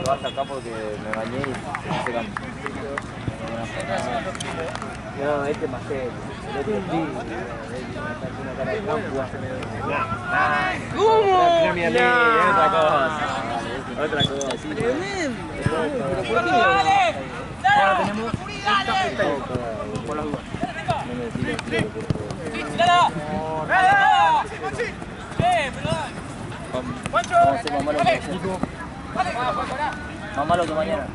que vas acá porque me bañé y se secan. No, este es más serio. El otro sí, una cara de campo. ¿Cómo? Mira, otra cosa. Otra cosa. Tremendo. ¡Dale! Ahora tenemos esta por las dudas. No me tires, por favor. ¡Tírala! Vamos a ser más malos que ayer. Más malos que mañana.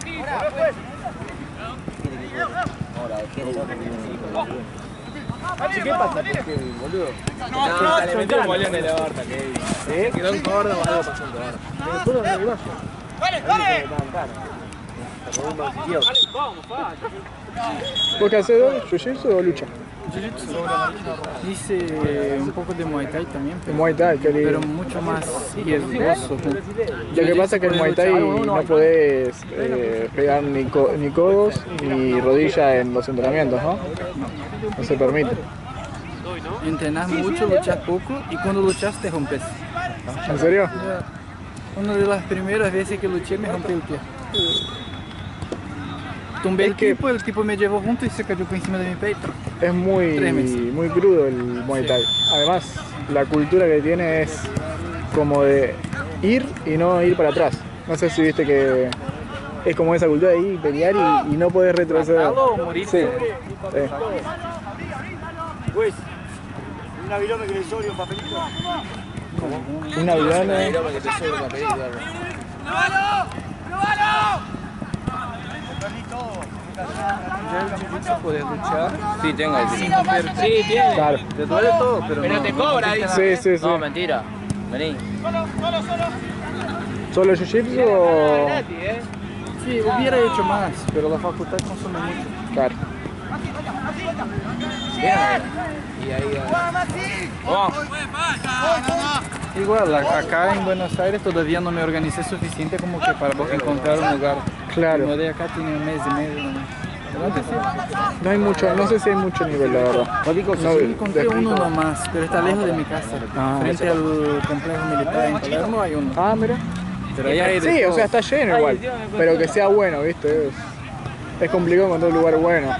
Ahora, ¿qué es lo que ¿qué pasa? Porque, boludo. Se metió un bolón de la Barta, que quedó un gordo o algo pasó un gordo. Nosotros no lo ¡Dale, dale! ¿Vos qué haces? ¿Jiu-jitsu o lucha? Hice un poco de Muay Thai también, Muay Thai, qué lindo. pero mucho más riesgoso. Lo que pasa es que en Muay Thai no podés pegar ni codos ni rodillas en los entrenamientos, ¿no? No se permite. Entrenas mucho, luchas poco y cuando luchas te rompes. ¿En serio? Una de las primeras veces que luché me rompí el pie. Tumbé el tipo me llevó junto y se cayó por encima de mi pecho. Es muy crudo el Muay Thai. Además, la cultura que tiene es como de ir y no ir para atrás. No sé si viste que es como esa cultura de ir y pelear y no podés retroceder. ¿Matarlo o morir? Sí. Pues, una virome que le sobre un papelito. Una virome. Que te sobre un papelito. ¡Pruébalo! ¡Pruébalo! ¿Ya el jiu-jitsu podés luchar? Sí, tengo el Sin romper. Sí, tiene. Claro. Te duele todo, pero Pero no. te cobra, dice. Sí. No, mentira. Vení. ¿Solo jiu-jitsu o...? Gratis, Sí, hubiera hecho más, pero la facultad consume mucho. Claro. Y ahí. Igual, acá en Buenos Aires todavía no me organicé suficiente como que para encontrar un lugar. Claro. Me mudé acá, tiene un mes y medio. No hay mucho, no sé si hay mucho nivel, la verdad. No, Encontré uno nomás, pero está lejos de mi casa. Ah. Frente al complejo militar en Palermo hay uno. Ah, mira. Pero allá hay de Sí, o todo. sea, está lleno igual. Pero que sea bueno, ¿viste? Es complicado encontrar un lugar bueno.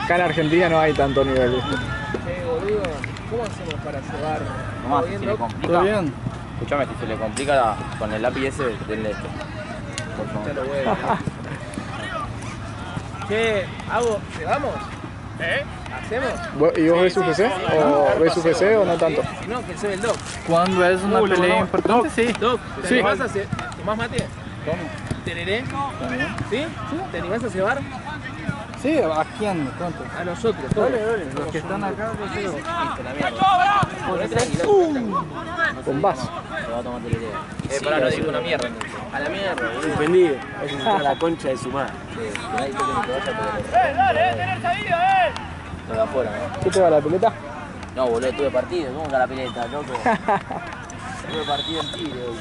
Acá en Argentina no hay tanto nivel, ¿viste? boludo. ¿Cómo hacemos para cebar? Nomás, si se le complica. ¿Todo bien? Escuchame, si se le complica con el lápiz ese, denle esto. Por favor. ¿Qué hago? ¿Cebamos? ¿Hacemos? ¿Y vos ves UFC? ¿O ves UFC o no tanto? No, que se ve el doc. Cuando es una pelea importante, sí. Doc, ¿te Sí. animás a hacer? ¿Tomás mate? ¿Tereré? ¿Sí? ¿Te animás a cebar? Sí, ¿a quién? ¿Cuánto? A nosotros, todos. Los que están acá, los digo. Bombazo. Se va a tomar idea. Pará, no digo una mierda. A la mierda, boludo. Suspendido. Ese es a la concha de su madre. Nadie quiere que te vaya, ¡Tener salido, pero de afuera, ¿no? ¿Qué te va la pelota? No, boludo, tuve partido. ¿Cómo que a la pileta, loco? Tuve partido en Tigre hoy.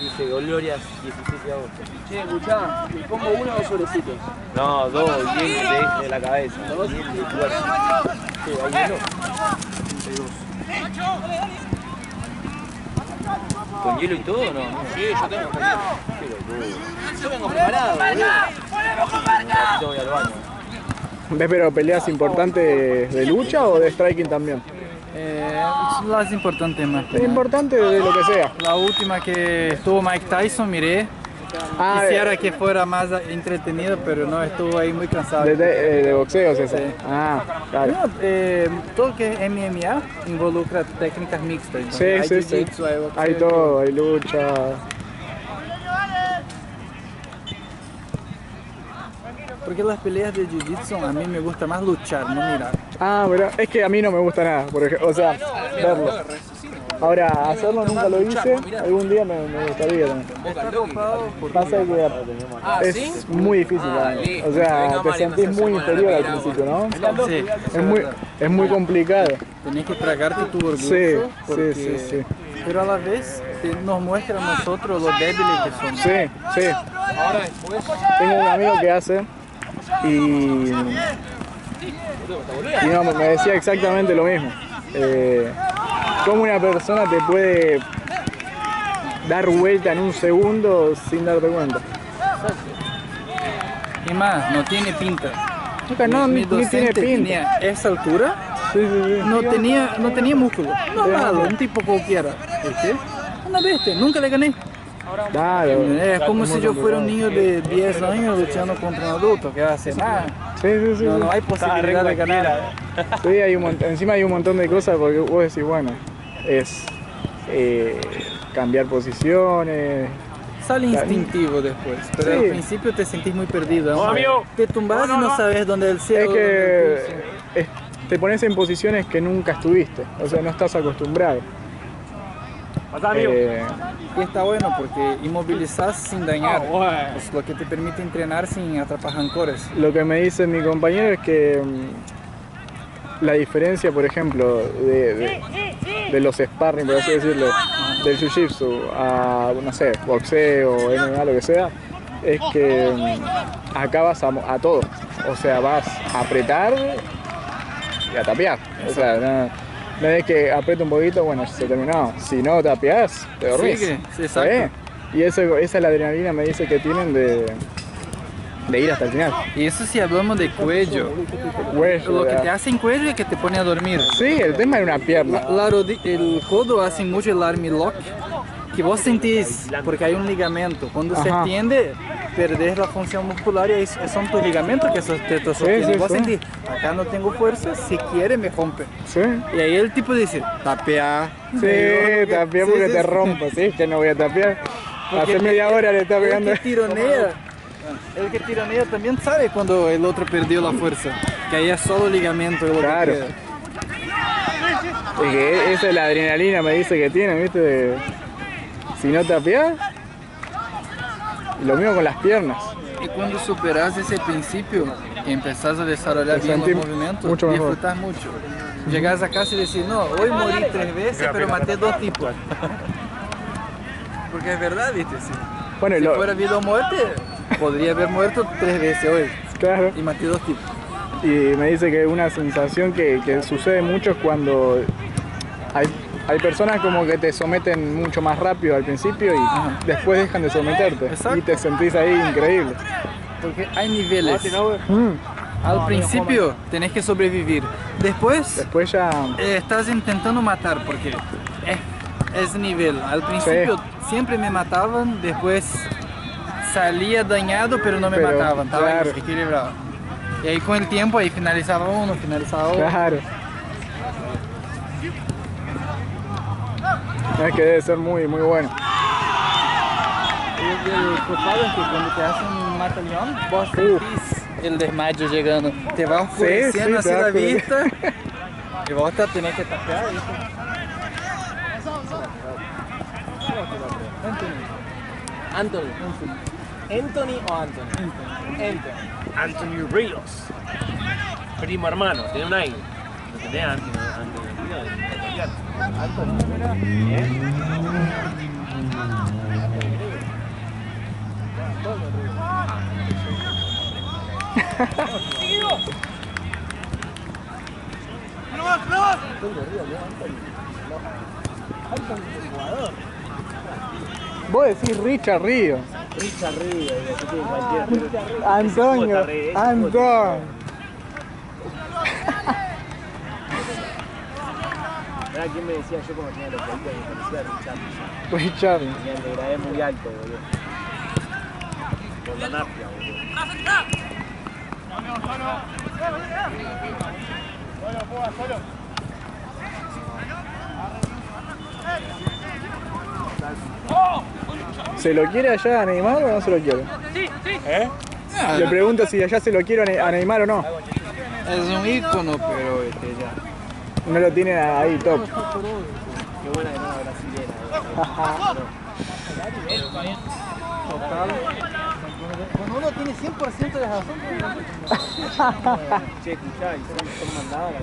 Dice Glorias 17 de agosto. Che, escuchá, ¿me pongo uno o sobrecitos? No, dos, bien de la cabeza. ¿Dos? Bien de cuerpo. Sí, hay uno. ¿Con hielo y todo o no? Sí, yo tengo que Yo vengo preparado, boludo. Yo voy al baño. ¿Ves pero peleas importantes de lucha o de striking también? Las importantes más. Es importante de lo que sea. La última que estuvo Mike Tyson, miré. Ah, Quisiera que fuera más entretenido, pero no, estuvo ahí muy cansado. de boxeo, es eso. Sí. Ah, claro. No, todo que es MMA involucra técnicas mixtas. Sí, Entonces, sí, hay sí. jiu-jitsu, hay boxeo, Hay todo, hay lucha. Porque las peleas de jiu-jitsu a mí me gusta más luchar, no mirar. Ah, pero es que a mí no me gusta nada, por ejemplo, o sea, verlo. Ahora, hacerlo nunca lo hice, algún día me gustaría también. Está ocupado porque Pasa que es muy difícil también. O sea, te sentís muy inferior al principio, ¿no? sí, Es muy complicado. tenés que tragarte tu orgullo. Sí, porque- sí. Pero a la vez nos muestra a nosotros lo débiles que somos. Sí, sí. Tengo un amigo que hace y no, me decía exactamente lo mismo. Cómo una persona te puede dar vuelta en un segundo sin darte cuenta. Y más, no tiene pinta. No, Mi ni tiene docente pinta. tenía esa altura, Sí, sí, sí. no tenía músculo. Normal, Sí. un tipo cualquiera. ¿Viste? Una bestia, nunca le gané. Claro. Es como si yo fuera un niño de 10 años luchando contra un adulto que hace nada. Sí, sí, sí. No hay posibilidad de ganar. Sí, encima hay un montón de cosas porque vos decís, bueno, es cambiar posiciones. Sale instintivo después, pero Sí. al principio te sentís muy perdido. ¿No? amigo. Te tumbas y no sabes dónde es el cielo. Es dónde es el que piso. te pones en posiciones que nunca estuviste, o sea, no estás acostumbrado. Y está bueno porque inmovilizás sin dañar, es lo que te permite entrenar sin atrapar rancores. Lo que me dice mi compañero es que la diferencia, por ejemplo, de los sparring, por así decirlo, del jiu-jitsu a, no sé, boxeo, MMA, lo que sea, es que acá vas a todo. O sea, vas a apretar y a tapear. O sea, no es que aprieta un poquito, bueno, se terminó. Si no tapeás, te dormís. Sigue, sí, exacto. ¿Eh? Y esa es la adrenalina, me dice, que tienen de ir hasta el final. Y eso si hablamos de cuello. Cuello, Lo que ¿verdad? te hace en cuello es que te pone a dormir. Sí, el tema es una pierna. El codo hace mucho el arm lock, que vos sentís, porque hay un ligamento. Cuando se Ajá. extiende, perdés la función muscular y ahí son tus ligamentos que te sostienen. sí, Vos sí. sentís, acá no tengo fuerza, si quiere me rompe. Sí. Y ahí el tipo dice, tapea. Sí, tapear porque Sí, te sí. rompo, sí, que no voy a tapear. Porque Hace media hora le está pegando. El que tironea también sabe cuando el otro perdió la fuerza, que ahí es solo ligamento y lo Claro. que queda. Es que esa es la adrenalina, me dice, que tiene, ¿viste? Si no tapeás, lo mismo con las piernas. Y cuando superas ese principio y empezás a desarrollar Te bien los sentís movimientos, mucho mejor. disfrutas mucho. Llegas a casa y decís, no, hoy morí 3 veces, pero maté 2 tipos. Porque es verdad, viste, sí. Bueno, y Si lo, fuera vida o muerte, podría haber muerto 3 veces hoy claro. y maté 2 tipos. Y me dice que una sensación que sucede mucho es cuando hay personas como que te someten mucho más rápido al principio y después dejan de someterte. Exacto. Y te sentís ahí increíble. Porque hay niveles. Mm. Al principio tenés que sobrevivir. Después Después ya... estás intentando matar porque es nivel. Al principio siempre me mataban, después salía dañado pero no me Pero, mataban, estaba claro. equilibrado. Y ahí con el tiempo ahí finalizaba uno, finalizaba otro. Claro. Es que debe ser muy, muy bueno. Y el culpable es que cuando te hacen un mata-león, vos sentís el desmayo llegando. Te va oscureciendo sí, así te la va vista y vos te tenés que tapear. ¿Viste? Anthony. ¿Anthony o Anthony? Anthony. Anthony Ríos. Primo hermano, tiene un aire. No tenés Anthony Ríos. Vos decís Richard Río. Richard Ríos, que tiene cualquier. Antonio. Antón. ¿Verdad quién me decía yo cuando tenía los pelitos que me parecía Richard? Richard. Tenía el degradé muy alto, boludo. Por la nafia, boludo. ¿Se lo quiere allá a Neymar o no se lo quiere? Le pregunto si allá se lo quiere a Neymar o no. Es un ícono, pero ya. No lo tiene ahí top. Qué buena que no la brasilera, Total. Cuando uno tiene 100% de razón, Che, escuchá, y son mandadas la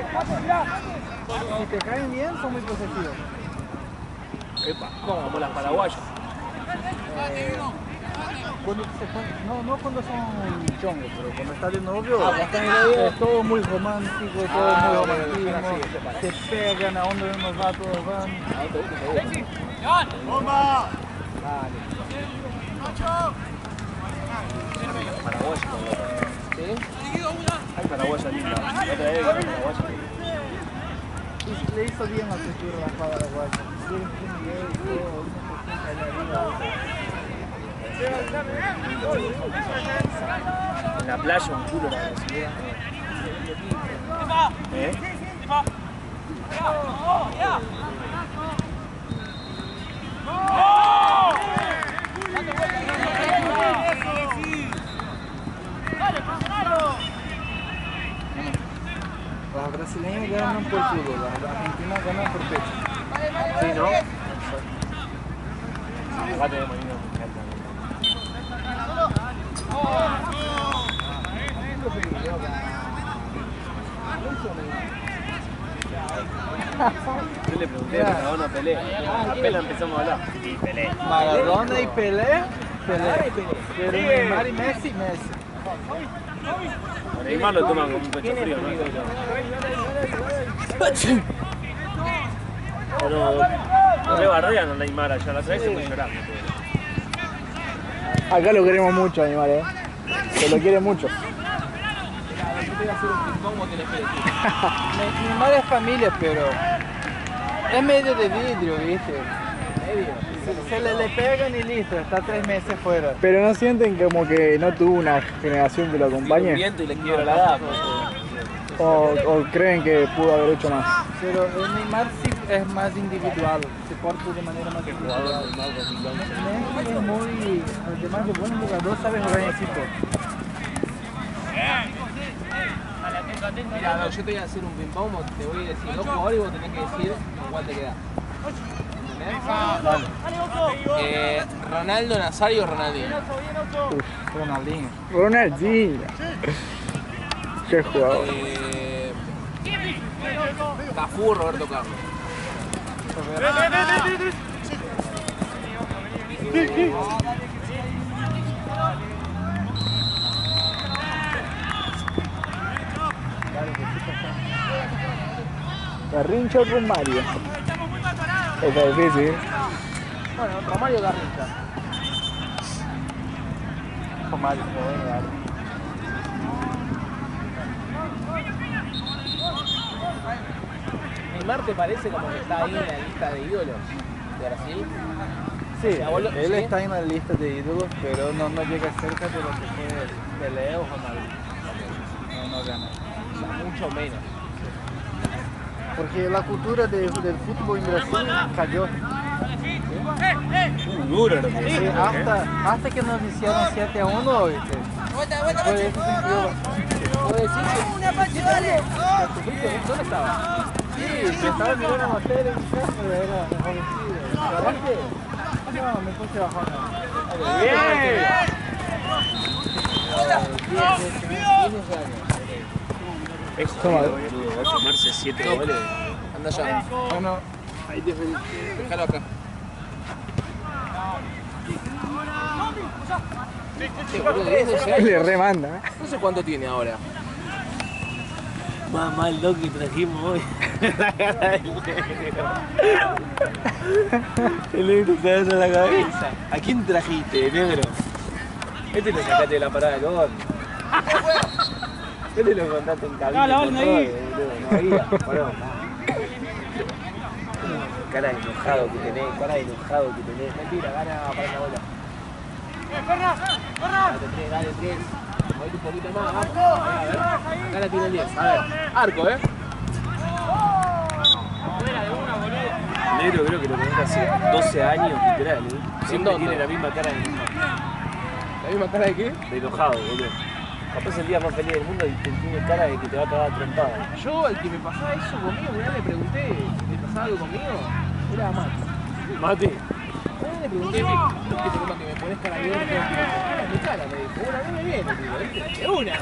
brasilera. si te caen bien, son muy positivos. Epa, como las paraguayas. Cuando se no cuando son chongos, pero cuando estás de novio, es todo muy romántico, todo muy romantismo, se pegan a donde uno va, todos van. Paraguayo. ¿Sí? Hay paraguaya linda. Otra vez hay paraguaya. Le hizo bien la cultura a la paraguaya. En la playa un culo la velocidad. ¿Eh? Las brasileñas ganan por fútbol, las argentinas ganan por pecho. Sí, ¿no? Acá tenemos linda mundial también. Yo le pregunté a Maradona Pelé. Apenas empezamos a hablar. Y Pelé. Maradona y Pelé. Pero Neymar y Messi. A Neymar lo toman como un pecho frío, ¿no? Pero no le bardean a Neymar allá, la otra vez se fue llorando. Acá lo queremos mucho, animal, Se lo quiere mucho. Neymar es familia, pero es medio de vidrio, ¿viste? Se le pegan y listo, está 3 meses fuera. Pero no sienten como que no tuvo una generación que lo Un acompañe. viento y le quiebra la edad. O creen que pudo haber hecho más. Pero el Neymar sí es más individual, se porta de manera más individual. Messi es muy, además de buen jugador, sabe jugar en equipo. Mira, no, yo te voy a hacer un ping-pong, te voy a decir 2 jugadores y vos tenés que decir cuál te queda. Ronaldo, Nazario o Ronaldinho. Ronaldinho. Ronaldinho. Qué jugador. Cafú o Roberto Carlos. Garrincha o Romario. Está difícil. Bueno, Romario Garrincha. Romario, ¿Neymar te parece como que está ahí en la lista de ídolos de Brasil? Sí, él ¿sí? está en la lista de ídolos, pero no llega cerca de lo que fue Pelé o Ronaldo. No gana. O sea, mucho menos. Porque la cultura del fútbol en Brasil cayó. Duro lo que Sí, es. hasta que nos hicieron 7-1, ¿viste? Vuelta, Por eso se enfrió. ¿Puedo decir una pache, dale. que dónde estaba? Sí, que estaba mirando la tele en casa, pero era enrojecido. ¿Lloraste? No, me puse bajona. ¡Bien! 10 años. Es jodido, boludo. Va a tomarse 7 goles. Anda allá. Bueno, ahí te Déjalo acá. Sí, boludo, 10, 12 Le años. remanda. No sé cuánto tiene ahora. Más mal lo que trajimos hoy. La cara del negro. El negro se da en la cabeza. ¿A quién trajiste, negro? Este lo sacaste de la parada del horno. Este lo contaste en cabina. No había. Bueno, cara de enojado que tenés, Mentira, gana para la bola. Dale 3. Movete un poquito más, vamos. A ver, acá la tiene el 10. A ver, arco, el negro creo que lo conozco hace 12 años, literal, Siempre dónde? tiene la misma cara de ¿La misma cara de qué? enojado, boludo. Capaz el día más feliz del mundo y tiene cara de que te va a cagar a trompada. Yo, al que me pasaba eso conmigo, una vez le pregunté si me pasaba algo conmigo, era Mati. Mate. Una vez le pregunté, ¿qué problema que me pones cara verde todo el tiempo? Cara mi cara, me dijo, una vez me viene, digo, ¿viste? De una.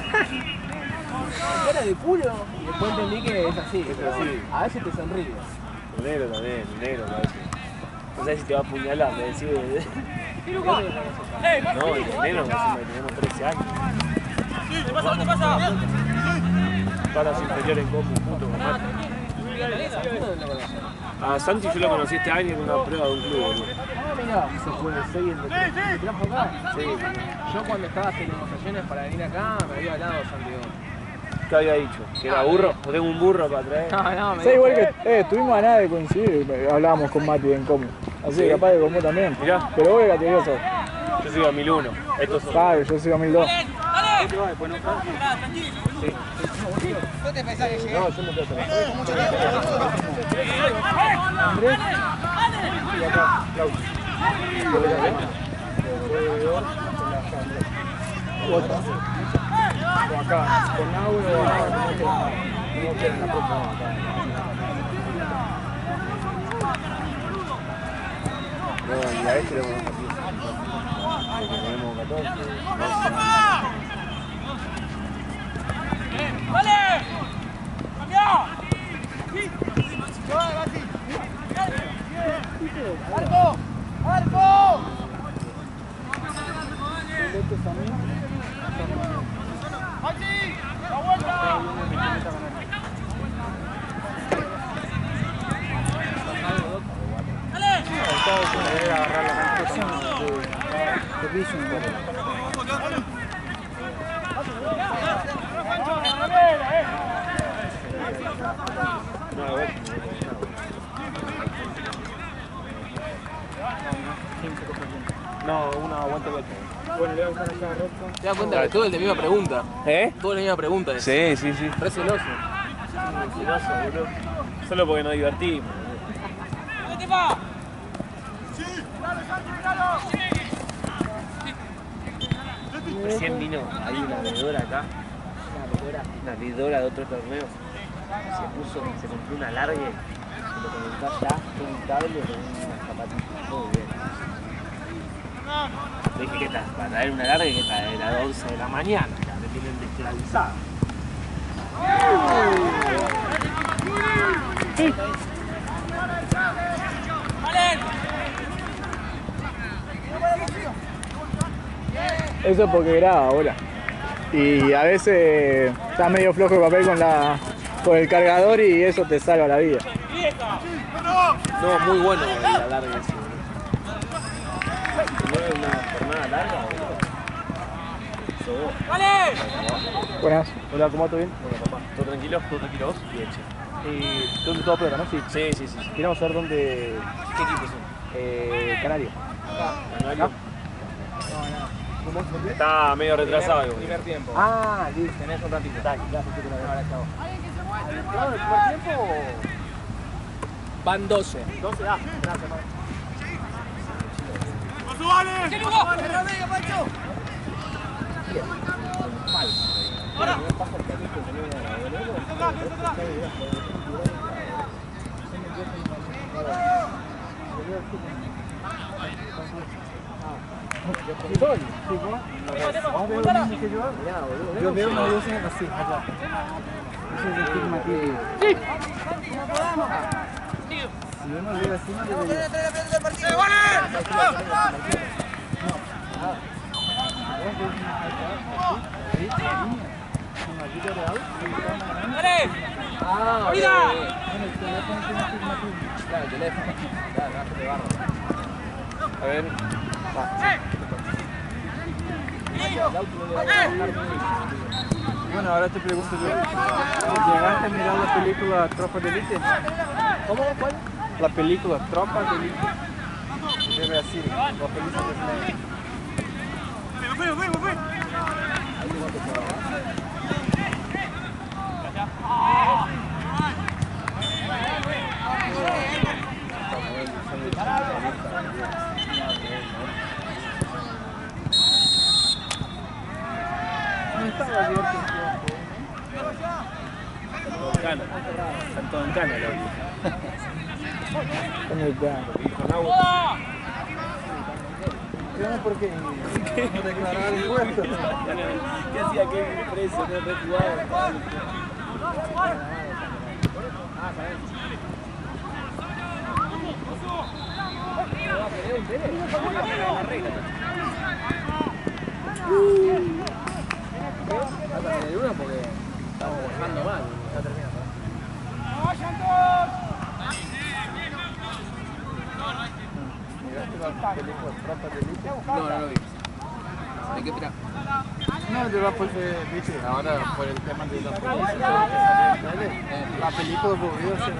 Cara de culo. Y después entendí que es así, pero sí, a veces te sonríe. El negro también, el negro parece. No sabes si te va a apuñalar, me decís. No, el negro encima que tenemos 13 años. ¿Qué pasa? Todas las inferiores en común, junto con Mate. A Santi yo lo conocí este año en una prueba de un club, boludo. Ah, mirá, se puede seguir el que trajo acá. Sí. Yo cuando estaba haciendo negociaciones para venir acá, me había hablado Santiago. ¿Qué había dicho? ¿Que era burro? ¿O tengo un burro para traer? No, me Sí, igual que estuvimos a nada de coincidir, hablábamos con Mati en común. Así que capaz de con vos también. Mirá. Pero vos qué categoría sos. Yo soy 2001. Estos son. Claro, yo soy 2002. ¿Qué te pensás que llegué? No, yo me quedo atrás. Andrés. Y acá, Claudio. Otra. O acá, con Nahue o no queda en la próxima. No, y a este lo ponemos aquí. Porque tenemos 14. ¡Vale! ¡Cambiado! ¡Arco! ¡Arco! ¡Maxi! ¡La vuelta! No, una aguante vuelta. Bueno, le voy a usar acá a Robson. ¿Te das cuenta que todo es la misma pregunta? ¿Eh? Todo es la misma pregunta. Sí, sí, sí. Re celoso. Celoso, boludo. Solo porque nos divertimos. ¡Vete, va! Recién vino, hay una veedora acá. Una veedora de otro torneo. Se compró una larga y lo conectó allá con un cable con unas zapatillas. Muy bien. Le dije que para traer una larga y que traer a las 11 de la mañana. Ya me tienen desclavizado. Eso es porque graba ahora. Y a veces está medio flojo el papel con el cargador y eso te salva la vida. No, muy bueno la larga ese. ¿No es una jornada larga, boludo? Buenas. Hola, ¿cómo va? ¿Todo bien? Hola, papá. ¿Todo tranquilo? ¿Todo tranquilo vos? Bien, che. ¿Dónde todo prueba, no? Sí. Sí. Queríamos saber dónde. ¿Qué equipos son? Canario. ¿Canario? Está medio retrasado igual. Primer tiempo. Ah, listo, tenés un ratito. Dale, gracias, que ahora chao. ¿Claro, el primer tiempo? Van 12. 12, gracias, Mario. ¡Qué lugar! ¡Rodrigo, Pancho! ¡Ahora! Yo veo una luz así, allá. Eso es el estigmatismo. Si uno ve así, no debería. Ah, ¡Mira! Claro, el teléfono. Claro, de barro. A ver. Bueno, ahora te pregunto yo. ¿Llegaste a mirar la película Tropa de Elite? ¿Cómo? ¿Cuál? La película Tropa de Elite de Brasil. La película brasileña. No estaba abierto el tiempo. Cana. Están todos en cana, loco. Con el plan. Con agua. Yo no porque no declaraba el impuesto. ¿Qué hacía aquel preso? No rejugaba. Porque estamos bajando mal. Ya terminando. ¡Vayan todos! ¿Por qué espera? No, yo viste, ahora por el tema de la policía, la película volvió a ser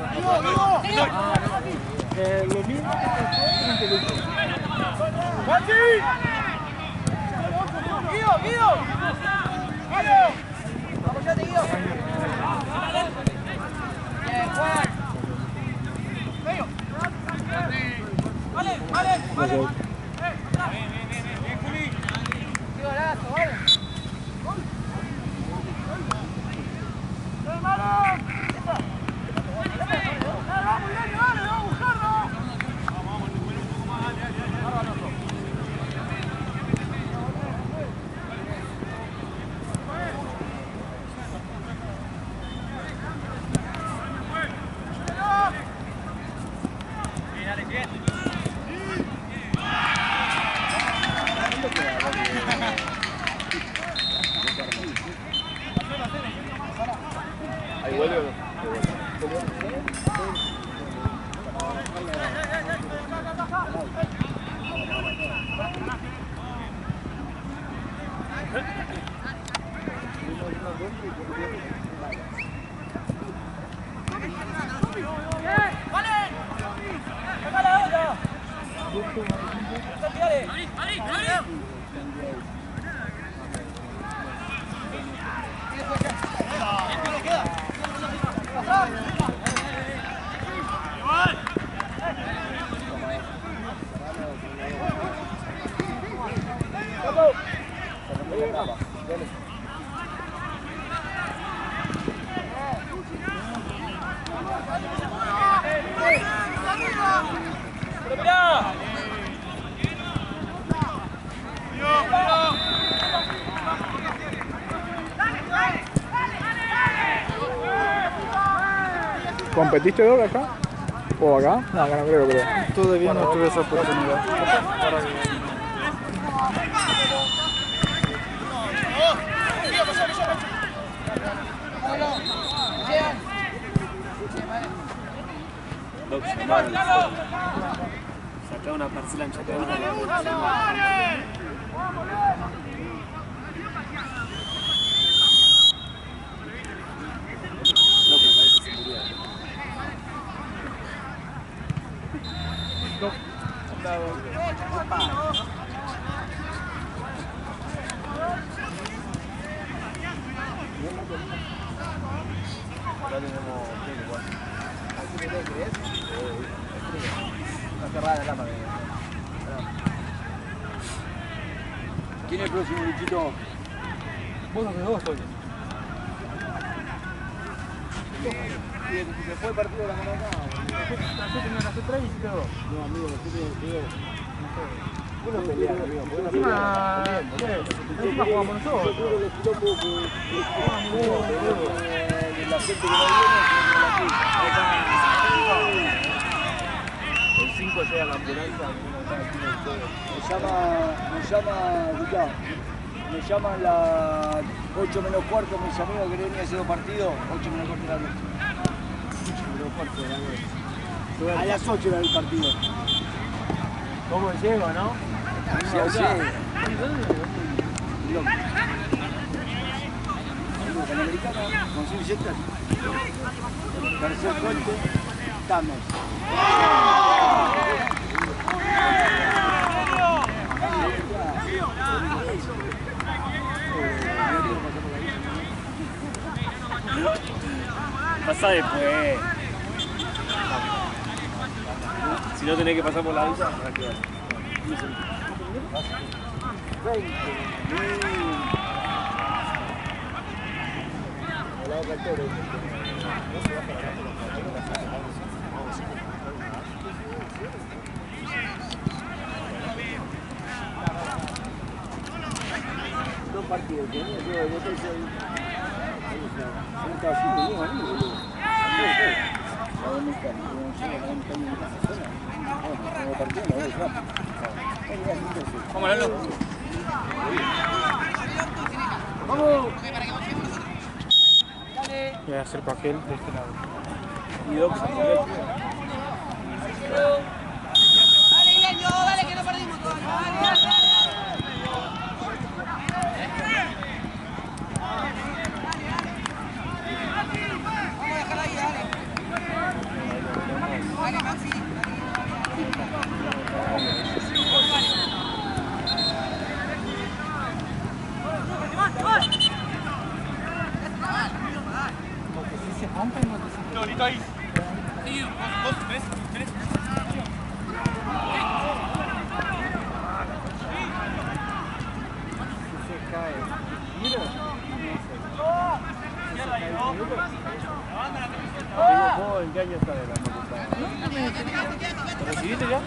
lo mismo que pasó en la película. ¡Guido! ¡Vamos, ya te Guido! ¡Bien, Juan! ¡Vale! ¡Bien, Juli! ¡Qué golazo, vale! Ahí vuelve o no. ¿Competiste Doc acá? ¿O acá? No, acá no creo. Todavía no tuve esa oportunidad. Saca una parcela en Chapeau. Acá tenemos una cerrada de lámpara. ¿Quién es el próximo, Luchito? Vos haces dos, Toño. Si se fue el partido de la mano acá. Yo tenía que hacer 3 y hiciste 2. No, amigo, yo tengo. Vos no peleás, amigo. Encima jugamos nosotros. La gente que no viene, el 5 llega a la ambulancia. Me llaman las 8 menos cuarto, mis amigos que venía a hacer 2 partidos, 8 menos cuarto de la noche. 8 menos cuarto de la noche. A las 8 era el partido. ¿Cómo llego, no? Sí. Panamericana, con 6 yetas. Tercer corte, Tames. Pasa después. Si no tenés que pasar por la visa, para que vaya. Dos partidos, que no yo de bote soy. Vamos, Lalo. ¡Vamos! Voy a hacer aquel de este lado. Y Doc se mueve. Dale, Ileño, dale que no perdimos todavía. Dale. ¿En qué año está de la facultad? ¿Te recibiste ya?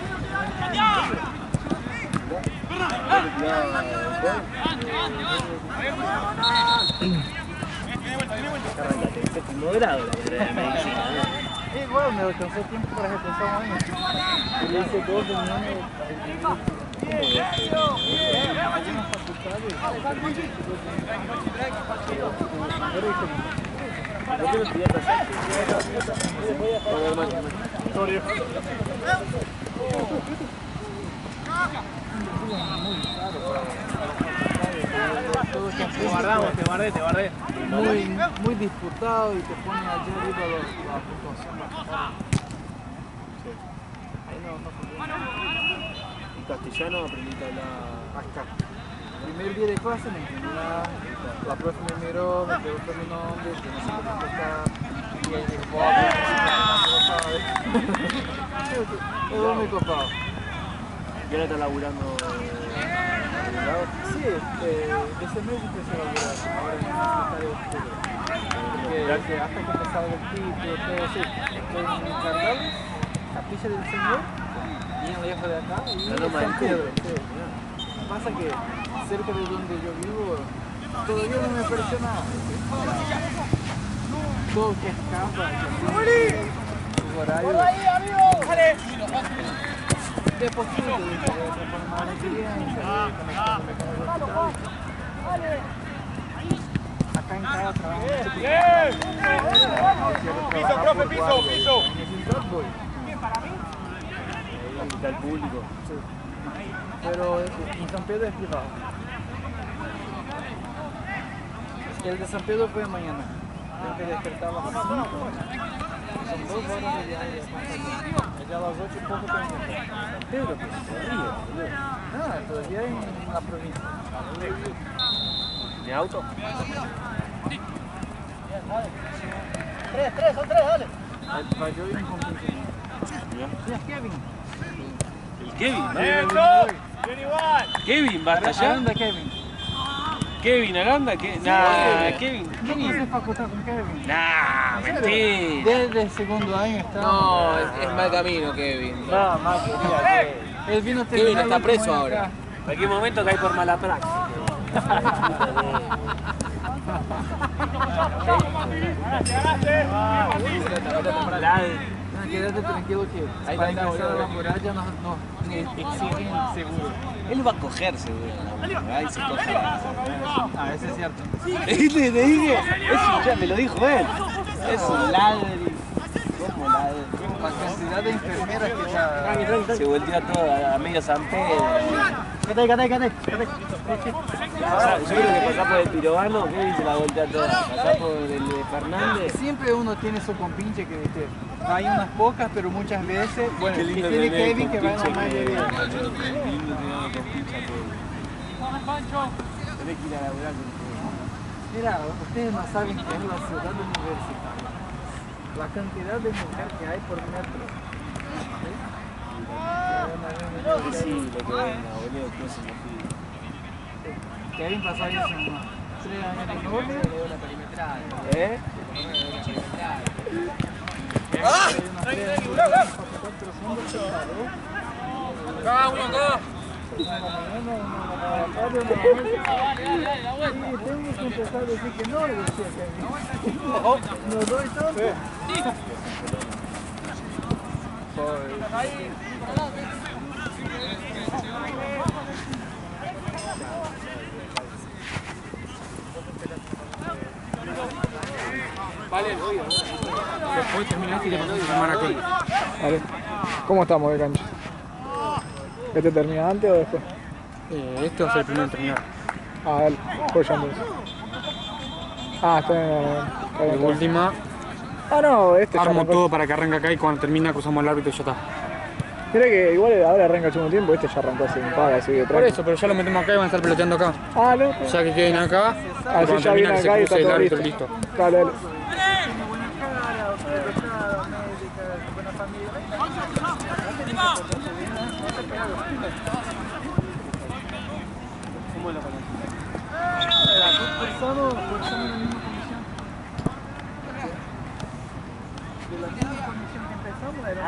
Séptimo grado la carrera de medicina, ¿no? Igual me alcanzó tiempo para repensar un año. Y le hice 2 de un año. Algunas facultades. ¿Por qué no estudiaste así? Te guardé. Muy disputado y te pone allá arriba la puntuación. Ahí no. ¿En castellano aprendiste a hablar Acá. El primer día de clase me entendía, la profe me miró, me preguntó mi nombre, que no sé cómo contestar, y ahí dijo, Bob, es lo único copado. ¿Y ahora estás laburando en algún lado? Sí, ese mes empecé a laburar, ahora en el secretario de octubre. Porque hasta que empezaba el título, todo así, estoy en Cardales, Capilla del Señor, bien lejos de acá, y La Loma del San Pedro. Sí. Pasa que cerca de donde yo vivo todavía no me pareció nada. Todo que escapa, su horario. De poquito, de transformar experiencia, conectándome con el hospital. Acá en cada trabajo. Piso, profe, piso. Voy. Hospital público. Pero en San Pedro es privado. El de San Pedro fue mañana. Tengo que despertar a las 5. Son 2 horas de viaje. Ya a las 8 y poco tengo que estar. San Pedro, pues, todavía. Todavía en la provincia. ¿De auto? 3, son 3, dale. Va yo y un compinche. Ya, Kevin. ¿El Kevin? Bien igual. ¿Kevin va hasta allá? Aranda, Kevin. ¿Kevin Aranda? ¿Qué? Nah, Kevin. ¿Qué hice facultad con Kevin? Nah, mentira. Desde el segundo año está. No, es mal camino, Kevin. No, más que él vino a terminar Kevin está el último preso año ahora. acá. En cualquier momento cae por mala praxis. Quédate tranquilo que Ahí para está, ingresar a la boludo. muralla nos exigen seguro. Él va a coger seguro. Ahí se coge. Ah, eso es cierto. ¿Viste? Te dije. Eso ya me lo dijo él. Es un ladri. ¿Cómo ladri? La cantidad de enfermeras que ya... Se volteó todo a medio San Pedro. Cate. Yo creo que pasar por el pirobano, Kevin se la voltea toda. Pasar por el de Fernández. Siempre uno tiene su compinche que viste. Hay unas pocas, pero muchas veces. Bueno, Qué y lindo tiene tener Kevin que va en la compinche mayoría. Qué lindo tener compinche a Kevin. Tenés que ir a laburar con Kevin. Mira, ustedes no saben qué es la ciudad universitaria. La cantidad de mujeres que hay por metro. Sí, lo que venga, boludo, que se me pide. Kevin pasó ahí hace unos 3 años de novio. ¿Eh? Acá, uno, acá. Tengo que empezar a decir que no, le decía Kevin. No doy tanto. Después terminaste y te pasás a llamar a Kevin. Vale. ¿Cómo estamos de cancha? ¿Este termina antes o después? Este va a ser el primero en terminar. Ah, dale. Pues ya entonces. Ah, está bien. De última, Ah, no, este ya armo arrancó. todo para que arranque acá y cuando termina cruzamos al árbitro y ya está. Mira que igual ahora arranca el segundo tiempo, este ya arrancó hace un par, así de Por tranqui. eso, pero ya lo metemos acá y van a estar peloteando acá. Ah, no. Ya que queden acá, Así cuando ya termina viene que se acá y cruce está el todo árbitro listo. listo. Dale, dale. Tiene buena cara, educada, médica, buena familia. ¿Cómo es la palabra? Las dos personas en la misma condición. De la misma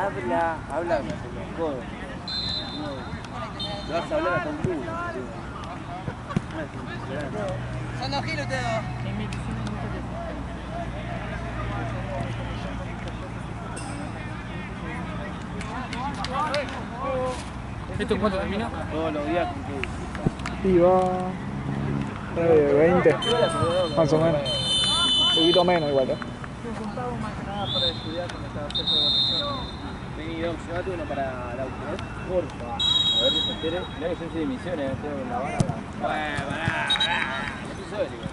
habla con los codos. No vas a hablar a todo el mundo. Son 2 kilos ustedes. En medicina nunca te ¿Esto en cuánto termina? Todos los días. Y va 20, más o menos. Un poquito menos igual, ¿eh? Yo juntaba más que nada para estudiar cuando estaba cerca de vacaciones. Vení, Dom, llévate uno para la auto, ¿eh? Porfa. A ver, se entere. Mirá que yo soy de Misiones, tengo que lavar a la... No te sabes, igual.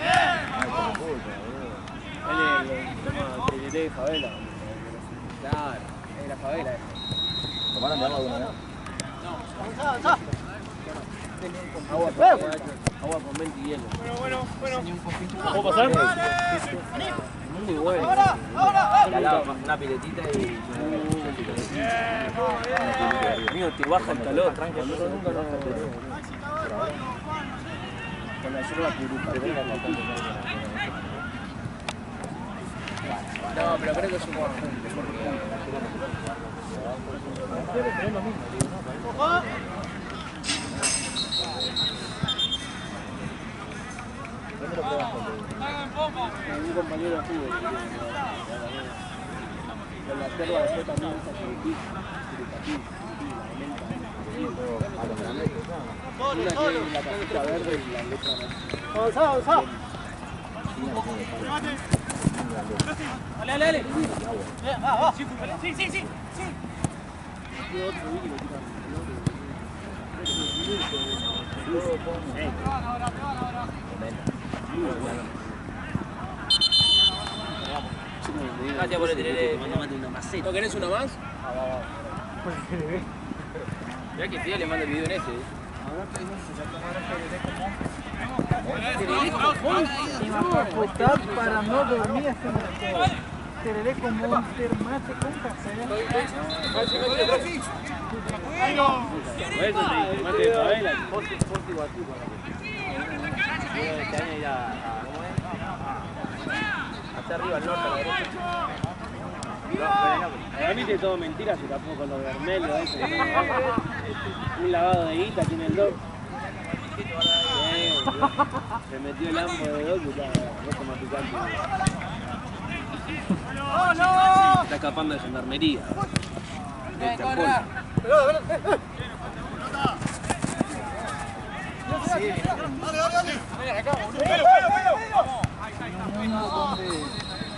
Ay, como puta, boludo. Él es de favela. Claro, es de la favela. ¿Tomaron de agua alguna vez? Agua con mente y hielo. ¿Puedo pasar? Muy bueno. Una piletita y... Amigo, te baja el calor, tranquilo. Yo nunca lo baja el calor. Con la yerba puruca. No, pero creo que es un buen junte. Un compañero de fútbol. Con la yerba después también esa churupí, una que es la casita verde y la letra más. Avanzado. Dale. Va. Sí. Gracias por tener una maceta. ¿No querés una más? Mirá que fría le mando el video en ese. Y en la facultad para no dormir hasta las 8. Tereré con Monster mate con café. Mate de favela. Hacia arriba, al norte, a la derecha. Para mí es todo mentira, se tapó con los vermelos. Un lavado de guita tiene el dog. Se metió el ambo de dog y está rojo más picante. Está escapando de gendarmería. De Champol.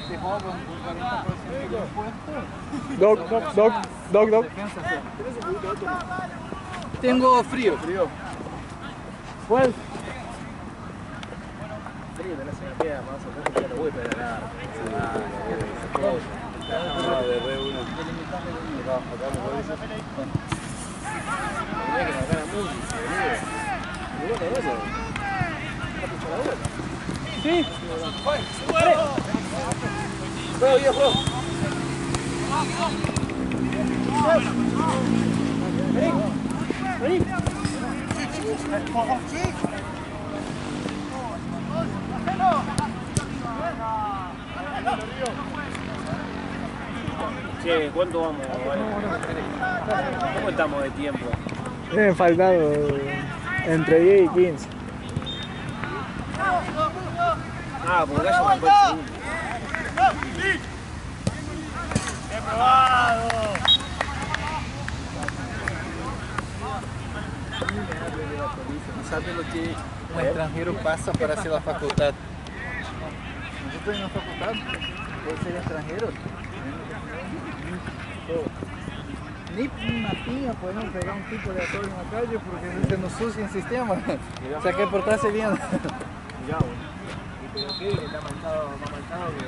Se juega con 40% de impuestos. Doc. Tengo frío. ¿Cuál? Frío, tenés una piedra más o menos, ya no voy a pedalar. De re uno. Tenía que marcar a música, boludo. Sí. Juego, viejo. Vení. Che, ¿cuánto vamos? ¿Cómo estamos de tiempo? Me han faltado entre 10 y 15. Ah, porque Gallo marcó el segundo. ¿Sabe lo que un extranjero pasa para hacer la facultad? Yo estoy en la facultad, puedo ser extranjero. Ni una piña podemos pegar a un tipo de actor en la calle porque se nos sucia el sistema. O sea, hay que portarse bien. Mirá, boludo. Pero Kevin está manchado, más manchado que...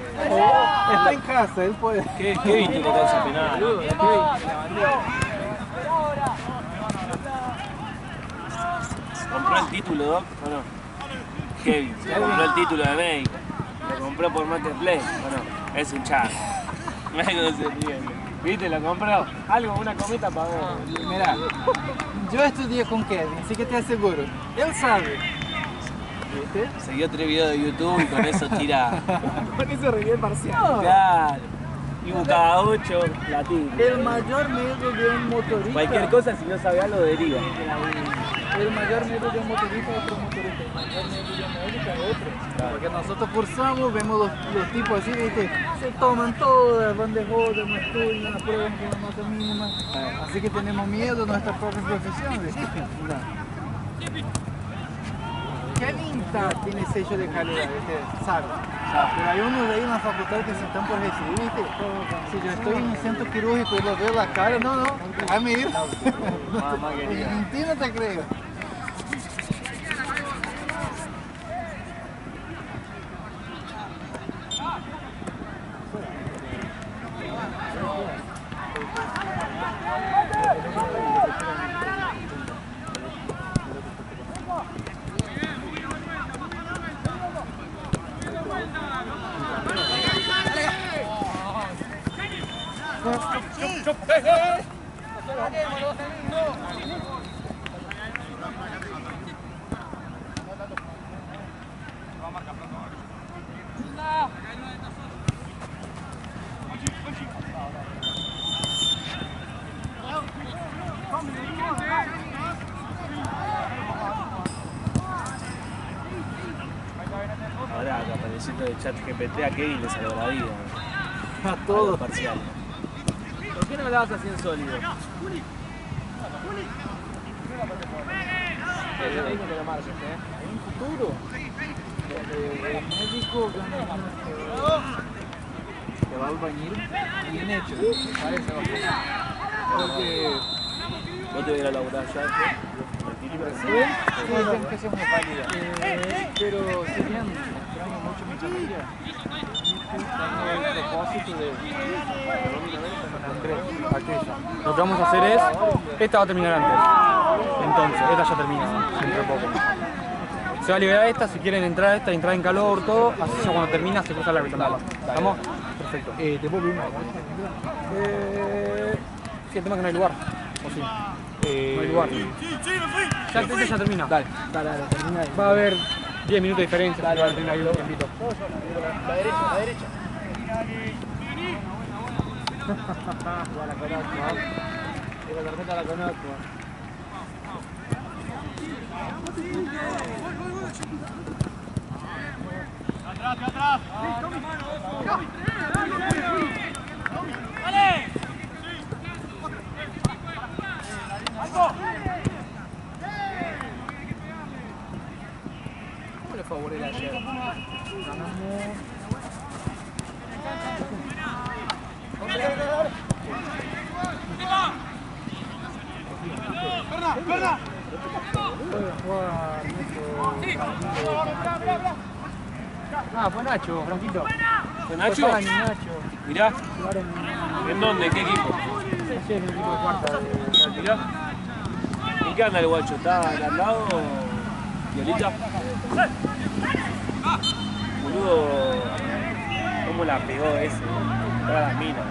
Está en casa, él puede. Kevin tiene causa penal. Boludo, Kevin tiene la bandera. ¿Compró el título, Doc, o no? Kevin, se compró el título de México. Lo compró por Play, ¿o no? Es un charro. Mirá cómo se ríe. ¿Viste? Lo compró. Algo, una cometa para vos. Mira, yo estudié con Kevin, así que te aseguro. Él sabe. ¿Viste? Siguió 3 videos de YouTube y con eso tira. Con eso regué parcial. Claro. Y cada 8 latinos. El mayor miedo de un motorista. Cualquier cosa, si no sabe algo, deriva. El mayor miedo de un motorista es otro motorista. El mayor miedo de un médico es otro. Porque nosotros cursamos, vemos los tipos así, ¿viste? Se toman todas, van de joda, no estudian, aprueban con la nota mínima. Así que tenemos miedo a nuestra propia profesión, ¿viste? Kevin tiene sello de calidad, ¿viste? Sabe. Pero hay unos de ahí en la facultad que se están por recibir, ¿viste? Si yo estoy en un centro quirúrgico y los veo la cara, no, déjame ir. En ti no te creo. Ahora, apareciendo de chat GPT a Kevin le salvó la vida. A todos. Parcial. ¿Por qué no me la vas haciendo sólido? El futuro. El médico que va al bañil bien hecho. ¿Sabes? Porque ¿Vos te voy a ir a laburar ya? sí, dicen que es muy válida. Pero si bien extraño mucho mi familia, tengo el propósito de Andrés, aquella. Lo que vamos a hacer es, esta va a terminar antes. Entonces, esta ya termina dentro de poco. Se va a liberar esta, si quieren entrar a esta, entrar en calor, todo, así ya cuando termina se cruza la ventana. ¿Estamos? Perfecto. ¿Te puedo pedir una? Sí, el tema es que no hay lugar. ¿O sí? No hay lugar. Ya el ya termina. Dale, termina ahí. Va a haber 10 minutos de diferencia. Dale, termina ahí, lo invito. La derecha. Ya la conozco, esa tarjeta la conozco. Atrás. ¡Vale! ¿Cómo le fue a Borel ayer? ¡Perna! Ah, fue Nacho, Franquito. ¿Fue Nacho? Mirá. ¿En dónde? ¿Qué equipo? Ayer en el equipo de cuarta. Mirá. ¿Y qué anda el guacho? ¿Está al lado? ¿Violita? Boludo, ¿cómo la pegó ese? Todas las minas.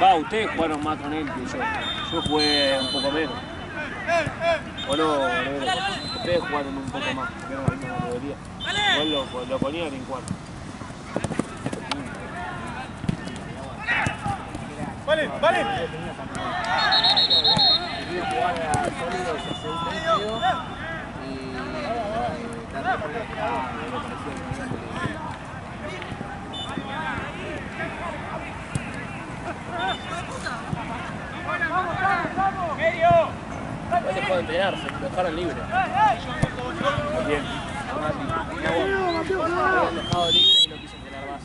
Va, ustedes jugaron más con él que yo. Yo jugué un poco menos. ¿O no, Negro? Ustedes jugaron un poco más, porque era la misma categoría. Igual lo ponían en cuarto. ¡Vale! No dejó de entrenar, se lo dejaron libre. Bien. Lo habían dejado libre y no quiso entrenar más.